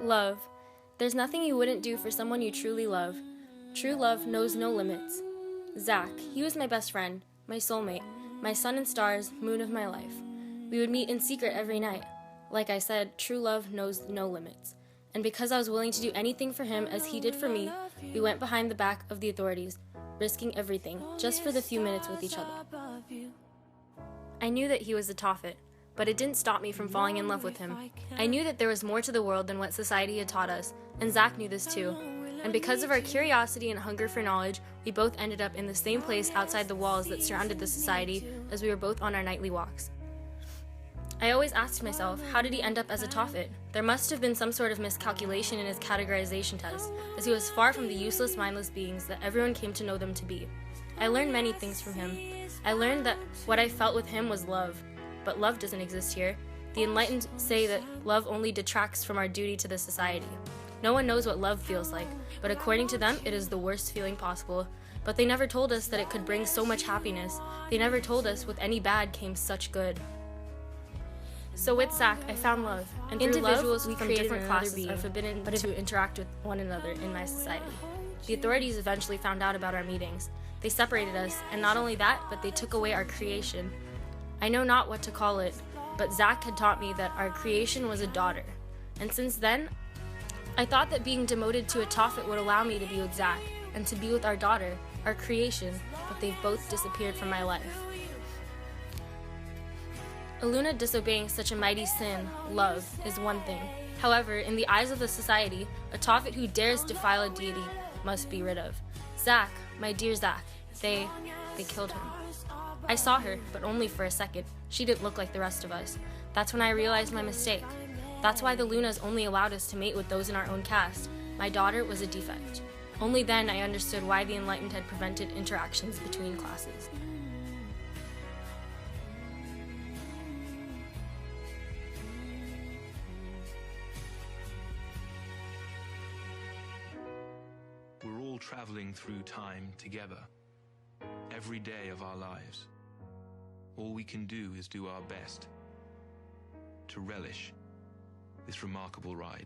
Love. There's nothing you wouldn't do for someone you truly love. True love knows no limits. Zach, he was my best friend, my soulmate, my sun and stars, moon of my life. We would meet in secret every night. Like I said, true love knows no limits. And because I was willing to do anything for him as he did for me, we went behind the back of the authorities, risking everything, just for the few minutes with each other. I knew that he was a Tophet, but it didn't stop me from falling in love with him. I knew that there was more to the world than what society had taught us, and Zach knew this too. And because of our curiosity and hunger for knowledge, we both ended up in the same place outside the walls that surrounded the society as we were both on our nightly walks. I always asked myself, how did he end up as a Tophet? There must have been some sort of miscalculation in his categorization test, as he was far from the useless, mindless beings that everyone came to know them to be. I learned many things from him. I learned that what I felt with him was love, but love doesn't exist here. The enlightened say that love only detracts from our duty to the society. No one knows what love feels like, but according to them, it is the worst feeling possible. But they never told us that it could bring so much happiness. They never told us with any bad came such good. So with Zach, I found love, and individuals from different classes are forbidden to interact with one another in my society. The authorities eventually found out about our meetings. They separated us, and not only that, but they took away our creation. I know not what to call it, but Zach had taught me that our creation was a daughter. And since then, I thought that being demoted to a Tophet would allow me to be with Zach, and to be with our daughter, our creation, but they've both disappeared from my life. Aluna disobeying such a mighty sin, love, is one thing. However, in the eyes of the society, a Tophet who dares defile a deity must be rid of. Zach, my dear Zach, they killed him. I saw her, but only for a second. She didn't look like the rest of us. That's when I realized my mistake. That's why the Lunas only allowed us to mate with those in our own caste. My daughter was a defect. Only then I understood why the enlightened had prevented interactions between classes. We're all traveling through time together, every day of our lives. All we can do is do our best to relish this remarkable ride.